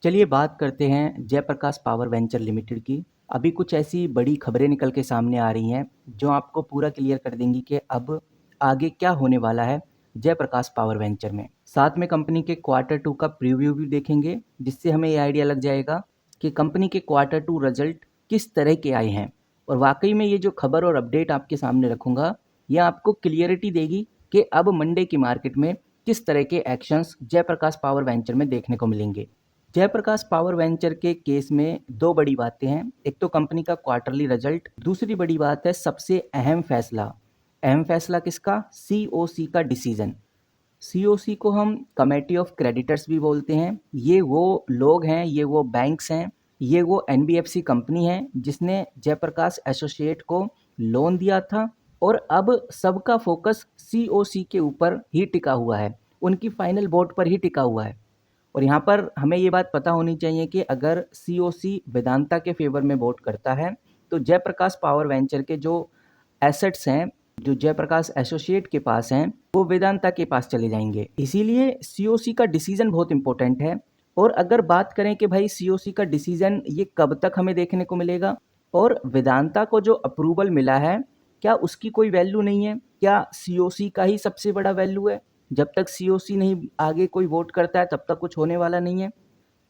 चलिए बात करते हैं जयप्रकाश पावर वेंचर लिमिटेड की। अभी कुछ ऐसी बड़ी खबरें निकल के सामने आ रही हैं जो आपको पूरा क्लियर कर देंगी कि अब आगे क्या होने वाला है जयप्रकाश पावर वेंचर में। साथ में कंपनी के क्वार्टर टू का प्रीव्यू भी देखेंगे, जिससे हमें ये आइडिया लग जाएगा कि कंपनी के क्वार्टर टू रिजल्ट किस तरह के आए हैं। और वाकई में ये जो खबर और अपडेट आपके सामने रखूंगा, यह आपको क्लियरिटी देगी कि अब मंडे की मार्केट में किस तरह के एक्शंस जयप्रकाश पावर वेंचर में देखने को मिलेंगे। जयप्रकाश पावर वेंचर के केस में दो बड़ी बातें हैं। एक तो कंपनी का क्वार्टरली रिजल्ट, दूसरी बड़ी बात है सबसे अहम फैसला। अहम फैसला किसका? सीओसी का डिसीजन। सीओसी को हम कमेटी ऑफ क्रेडिटर्स भी बोलते हैं। ये वो लोग हैं, ये वो बैंक्स हैं, ये वो एनबीएफसी कंपनी है जिसने जयप्रकाश एसोसिएट को लोन दिया था। और अब सबका फोकस सीओसी के ऊपर ही टिका हुआ है, उनकी फाइनल वोट पर ही टिका हुआ है। और यहाँ पर हमें ये बात पता होनी चाहिए कि अगर सीओसी वेदांता के फेवर में वोट करता है तो जयप्रकाश पावर वेंचर के जो एसेट्स हैं, जो जयप्रकाश एसोसिएट के पास हैं, वो वेदांता के पास चले जाएंगे। इसीलिए सीओसी का डिसीजन बहुत इंपॉर्टेंट है। और अगर बात करें कि भाई सीओसी का डिसीजन ये कब तक हमें देखने को मिलेगा, और वेदांता को जो अप्रूवल मिला है क्या उसकी कोई वैल्यू नहीं है? क्या सीओसी का ही सबसे बड़ा वैल्यू है? जब तक सीओसी नहीं आगे कोई वोट करता है तब तक कुछ होने वाला नहीं है।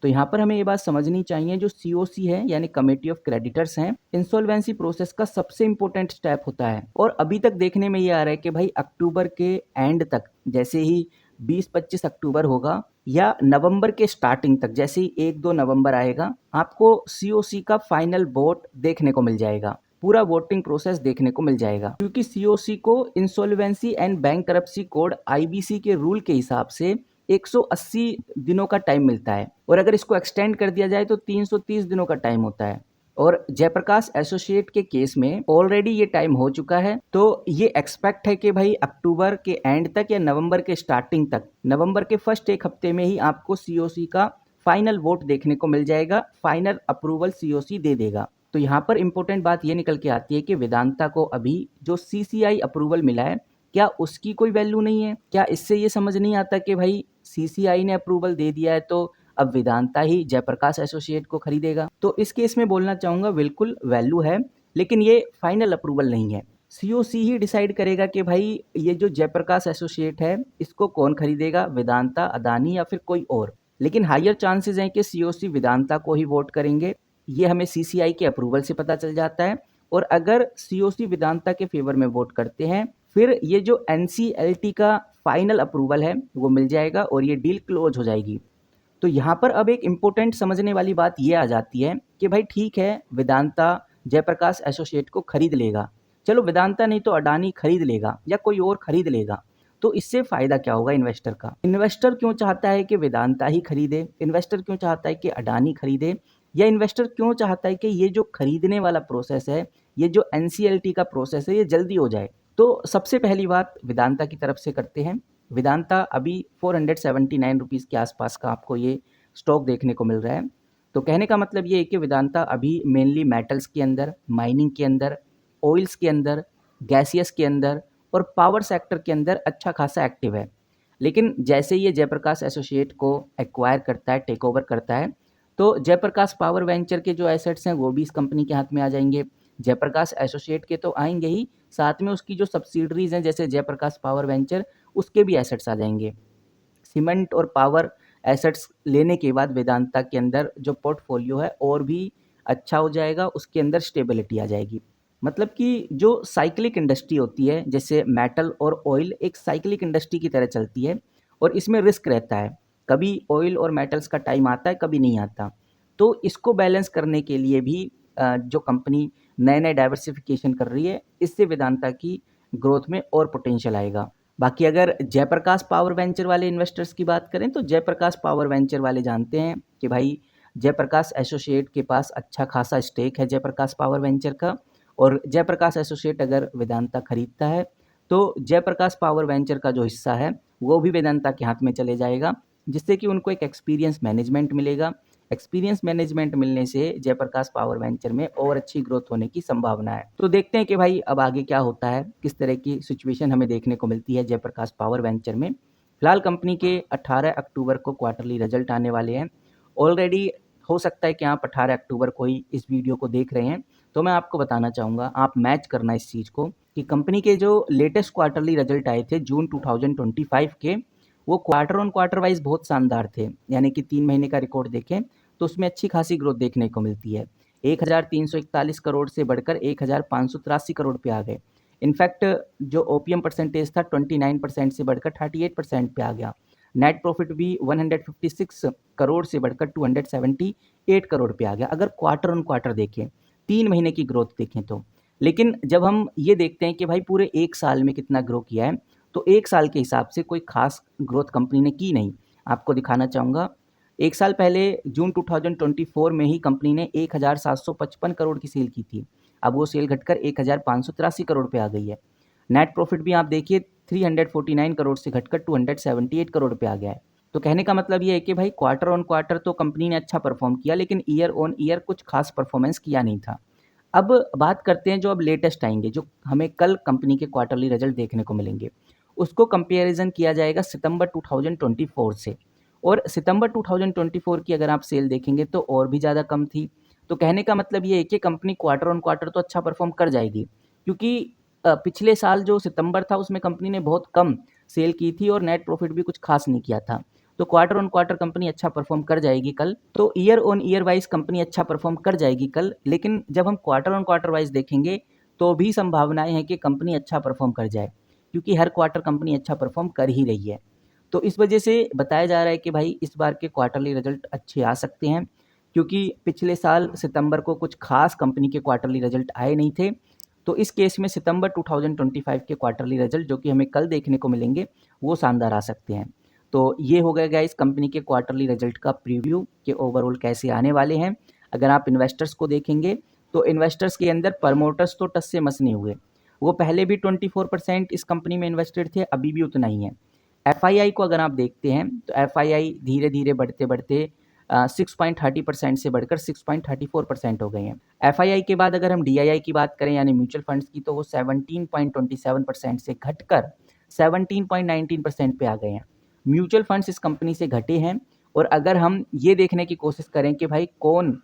तो यहाँ पर हमें ये बात समझनी चाहिए, जो सीओसी है यानी कमेटी ऑफ क्रेडिटर्स हैं, इंसॉल्वेंसी प्रोसेस का सबसे इंपॉर्टेंट स्टेप होता है। और अभी तक देखने में ये आ रहा है कि भाई अक्टूबर के एंड तक, जैसे ही 20-25 अक्टूबर होगा या नवंबर के स्टार्टिंग तक, जैसे ही 1-2 नवंबर आएगा, आपको सीओसी का फाइनल वोट देखने को मिल जाएगा, पूरा वोटिंग प्रोसेस देखने को मिल जाएगा। क्योंकि सीओसी को insolvency and bankruptcy code IBC के रूल के हिसाब से 180 दिनों का टाइम मिलता है, और अगर इसको एक्सटेंड कर दिया जाए तो 330 दिनों का टाइम होता है। और जयप्रकाश एसोसिएट के केस में ऑलरेडी ये टाइम हो चुका है। तो ये एक्सपेक्ट है कि भाई अक्टूबर के एंड तक या नवंबर के स्टार्टिंग तक, नवंबर के फर्स्ट एक हफ्ते में ही आपको सीओसी का फाइनल वोट देखने को मिल जाएगा, फाइनल अप्रूवल सीओसी दे देगा। तो यहाँ पर इंपॉर्टेंट बात ये निकल के आती है कि वेदांता को अभी जो सीसीआई अप्रूवल मिला है, क्या उसकी कोई वैल्यू नहीं है? क्या इससे ये समझ नहीं आता कि भाई सीसीआई ने अप्रूवल दे दिया है तो अब वेदांता ही जयप्रकाश एसोसिएट को खरीदेगा? तो इस केस में बोलना चाहूँगा बिल्कुल वैल्यू है, लेकिन ये फाइनल अप्रूवल नहीं है। सीओसी ही डिसाइड करेगा कि भाई ये जो जयप्रकाश एसोसिएट है इसको कौन खरीदेगा, वेदांता, अदानी या फिर कोई और। लेकिन हायर चांसेस हैं कि सीओसी वेदांता को ही वोट करेंगे, ये हमें सीसीआई के अप्रूवल से पता चल जाता है। और अगर सीओसी वेदांता के फेवर में वोट करते हैं, फिर ये जो एनसीएलटी का फाइनल अप्रूवल है वो मिल जाएगा और ये डील क्लोज हो जाएगी। तो यहाँ पर अब एक इम्पोर्टेंट समझने वाली बात ये आ जाती है कि भाई ठीक है, वेदांता जयप्रकाश एसोसिएट को खरीद लेगा, चलो वेदांता नहीं तो अडानी खरीद लेगा या कोई और खरीद लेगा, तो इससे फ़ायदा क्या होगा इन्वेस्टर का? इन्वेस्टर क्यों चाहता है कि वेदांता ही खरीदे? इन्वेस्टर क्यों चाहता है कि अडानी खरीदे? या इन्वेस्टर क्यों चाहता है कि ये जो खरीदने वाला प्रोसेस है, ये जो एनसीएलटी का प्रोसेस है, ये जल्दी हो जाए? तो सबसे पहली बात वेदांता की तरफ से करते हैं। वेदांता अभी 479 रुपीज़ के आसपास का आपको ये स्टॉक देखने को मिल रहा है। तो कहने का मतलब ये है कि वेदांता अभी मेनली मेटल्स के अंदर, माइनिंग के अंदर, ऑयल्स के अंदर, गैसियस के अंदर और पावर सेक्टर के अंदर अच्छा खासा एक्टिव है। लेकिन जैसे ही ये जयप्रकाश एसोसिएट को एक्वायर करता है, टेक ओवर करता है, तो जयप्रकाश पावर वेंचर के जो एसेट्स हैं वो भी इस कंपनी के हाथ में आ जाएंगे। जयप्रकाश एसोसिएट के तो आएंगे ही, साथ में उसकी जो सब्सिडरीज हैं जैसे जयप्रकाश पावर वेंचर, उसके भी एसेट्स आ जाएंगे। सीमेंट और पावर एसेट्स लेने के बाद वेदांता के अंदर जो पोर्टफोलियो है और भी अच्छा हो जाएगा, उसके अंदर स्टेबिलिटी आ जाएगी। मतलब कि जो साइक्लिक इंडस्ट्री होती है, जैसे मेटल और ऑयल एक साइक्लिक इंडस्ट्री की तरह चलती है और इसमें रिस्क रहता है, कभी ऑयल और मेटल्स का टाइम आता है, कभी नहीं आता। तो इसको बैलेंस करने के लिए भी जो कंपनी नए नए डाइवर्सिफिकेशन कर रही है, इससे वेदांता की ग्रोथ में और पोटेंशियल आएगा। बाकी अगर जयप्रकाश पावर वेंचर वाले इन्वेस्टर्स की बात करें तो जयप्रकाश पावर वेंचर वाले जानते हैं कि भाई जयप्रकाश एसोसिएट के पास अच्छा खासा स्टेक है जयप्रकाश पावर वेंचर का, और जयप्रकाश एसोसिएट अगर वेदांता खरीदता है तो जयप्रकाश पावर वेंचर का जो हिस्सा है वो भी वेदांता के हाथ में चले जाएगा, जिससे कि उनको एक एक्सपीरियंस मैनेजमेंट मिलेगा। एक्सपीरियंस मैनेजमेंट मिलने से जयप्रकाश पावर वेंचर में और अच्छी ग्रोथ होने की संभावना है। तो देखते हैं कि भाई अब आगे क्या होता है, किस तरह की सिचुएशन हमें देखने को मिलती है जयप्रकाश पावर वेंचर में। फिलहाल कंपनी के 18 अक्टूबर को क्वार्टरली रिजल्ट आने वाले हैं ऑलरेडी हो सकता है कि आप 18 अक्टूबर को ही इस वीडियो को देख रहे हैं, तो मैं आपको बताना चाहूँगा, आप मैच करना इस चीज़ को कि कंपनी के जो लेटेस्ट क्वार्टरली रिजल्ट आए थे जून 2025 के, वो क्वार्टर ऑन क्वार्टर वाइज बहुत शानदार थे। यानी कि 3 महीने का रिकॉर्ड देखें तो उसमें अच्छी खासी ग्रोथ देखने को मिलती है। 1341 करोड़ से बढ़कर 1583 करोड़ पे आ गए। इनफैक्ट जो ओपीएम परसेंटेज था 29% से बढ़कर 38% पे आ गया। नेट प्रॉफिट भी 156 करोड़ से बढ़कर 278 करोड़ पे आ गया, अगर क्वार्टर ऑन क्वार्टर देखें, 3 महीने की ग्रोथ देखें तो। लेकिन जब हम ये देखते हैं कि भाई पूरे 1 साल में कितना ग्रो किया है, तो 1 साल के हिसाब से कोई खास ग्रोथ कंपनी ने की नहीं। आपको दिखाना चाहूँगा, 1 साल पहले जून 2024 में ही कंपनी ने 1755 करोड़ की सेल की थी। अब वो सेल घटकर 1583 करोड़ पे आ गई है। नेट प्रॉफिट भी आप देखिए 349 करोड़ से घटकर 278 करोड़ पे आ गया है। तो कहने का मतलब ये है कि भाई क्वार्टर ऑन क्वार्टर तो कंपनी ने अच्छा परफॉर्म किया, लेकिन ईयर ऑन ईयर कुछ खास परफॉर्मेंस किया नहीं था। अब बात करते हैं जो अब लेटेस्ट आएंगे, जो हमें कल कंपनी के क्वार्टरली रिजल्ट देखने को मिलेंगे, उसको कंपेरिजन किया जाएगा सितंबर 2024 से। और सितंबर 2024 की अगर आप सेल देखेंगे तो और भी ज़्यादा कम थी। तो कहने का मतलब ये है कि कंपनी क्वार्टर ऑन क्वार्टर तो अच्छा परफॉर्म कर जाएगी, क्योंकि पिछले साल जो सितंबर था उसमें कंपनी ने बहुत कम सेल की थी और नेट प्रॉफिट भी कुछ खास नहीं किया था। तो क्वार्टर ऑन क्वार्टर कंपनी अच्छा परफॉर्म कर जाएगी कल, तो year on year wise company अच्छा परफॉर्म कर जाएगी कल। लेकिन जब हम क्वार्टर ऑन क्वार्टर वाइज देखेंगे तो भी संभावनाएं हैं कि कंपनी अच्छा परफॉर्म कर जाए, क्योंकि हर क्वार्टर कंपनी अच्छा परफॉर्म कर ही रही है। तो इस वजह से बताया जा रहा है कि भाई इस बार के क्वार्टरली रिजल्ट अच्छे आ सकते हैं, क्योंकि पिछले साल सितंबर को कुछ खास कंपनी के क्वार्टरली रिजल्ट आए नहीं थे। तो इस केस में सितंबर 2025 के क्वार्टरली रिजल्ट जो कि हमें कल देखने को मिलेंगे, वो शानदार आ सकते हैं। तो ये हो गया गाइस कंपनी के क्वार्टरली रिजल्ट का प्रीव्यू कि ओवरऑल कैसे आने वाले हैं। अगर आप इन्वेस्टर्स को देखेंगे तो इन्वेस्टर्स के अंदर प्रमोटर्स तो टस से मस नहीं हुए। वो पहले भी 24% इस कंपनी में इन्वेस्टेड थे, अभी भी उतना ही है। एफआईआई को अगर आप देखते हैं तो एफआईआई धीरे धीरे बढ़ते बढ़ते 6.30% से बढ़कर 6.34% हो गए हैं। एफआईआई के बाद अगर हम डीआईआई की बात करें यानी म्यूचुअल फंड्स की, तो वो 17.27% से घटकर 17.19% पे आ गए हैं। म्यूचुअल फंड्स इस कंपनी से घटे हैं। और अगर हम ये देखने की कोशिश करें कि भाई कौन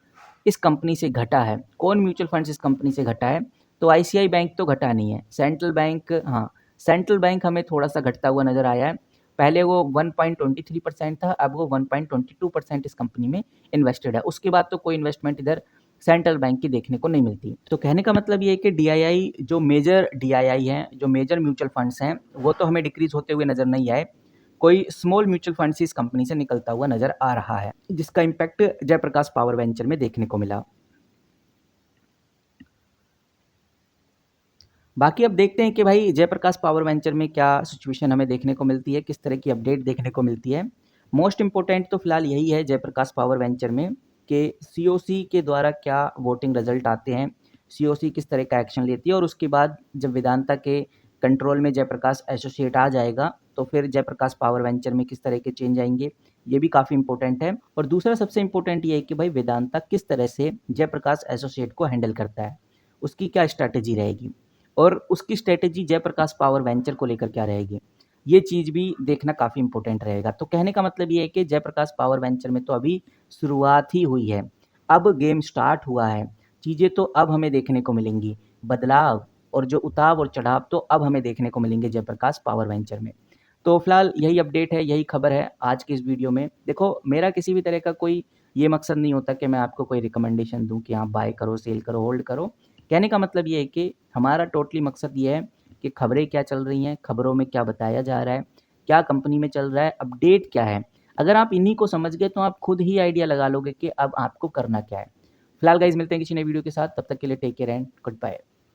इस कंपनी से घटा है, कौन म्यूचुअल फंड्स इस कंपनी से घटा है, तो आईसीआई बैंक तो घटा नहीं है। सेंट्रल बैंक, हाँ, सेंट्रल बैंक हमें थोड़ा सा घटता हुआ नजर आया है। पहले वो 1.23% था, अब वो 1.22% इस कंपनी में इन्वेस्टेड है। उसके बाद तो कोई इन्वेस्टमेंट इधर सेंट्रल बैंक की देखने को नहीं मिलती। तो कहने का मतलब ये है कि डीआईआई जो मेजर डीआईआई हैं, जो मेजर म्यूचुअल फंड्स हैं, वो तो हमें डिक्रीज होते हुए नजर नहीं आए। कोई स्मॉल म्यूचुअल फंड्स इस कंपनी से निकलता हुआ नजर आ रहा है, जिसका इम्पैक्ट जयप्रकाश पावर वेंचर में देखने को मिला। बाकी अब देखते हैं कि भाई जयप्रकाश पावर वेंचर में क्या सिचुएशन हमें देखने को मिलती है, किस तरह की अपडेट देखने को मिलती है। मोस्ट इम्पोर्टेंट तो फिलहाल यही है जयप्रकाश पावर वेंचर में कि सीओसी के द्वारा क्या वोटिंग रिजल्ट आते हैं, सीओसी किस तरह का एक्शन लेती है, और उसके बाद जब वेदांता के कंट्रोल में जयप्रकाश एसोसिएट आ जाएगा तो फिर जयप्रकाश पावर वेंचर में किस तरह के चेंज आएंगे, ये भी काफ़ी इंपॉर्टेंट है। और दूसरा सबसे इम्पोर्टेंट ये है कि भाई वेदांता किस तरह से जयप्रकाश एसोसिएट को हैंडल करता है, उसकी क्या स्ट्रैटेजी रहेगी, और उसकी स्ट्रेटेजी जयप्रकाश पावर वेंचर को लेकर क्या रहेगी, ये चीज़ भी देखना काफ़ी इंपॉर्टेंट रहेगा। तो कहने का मतलब ये है कि जयप्रकाश पावर वेंचर में तो अभी शुरुआत ही हुई है, अब गेम स्टार्ट हुआ है। चीज़ें तो अब हमें देखने को मिलेंगी, बदलाव और जो उतार और चढ़ाव तो अब हमें देखने को मिलेंगे जयप्रकाश पावर वेंचर में। तो फिलहाल यही अपडेट है, यही खबर है आज की इस वीडियो में। देखो, मेरा किसी भी तरह का कोई ये मकसद नहीं होता कि मैं आपको कोई रिकमेंडेशन दूं कि आप बाय करो, सेल करो, होल्ड करो। कहने का मतलब ये है कि हमारा टोटली मकसद ये है कि खबरें क्या चल रही हैं, खबरों में क्या बताया जा रहा है, क्या कंपनी में चल रहा है, अपडेट क्या है। अगर आप इन्हीं को समझ गए तो आप खुद ही आइडिया लगा लोगे कि अब आपको करना क्या है। फिलहाल गाइज मिलते हैं किसी नई वीडियो के साथ, तब तक के लिए take care and good bye.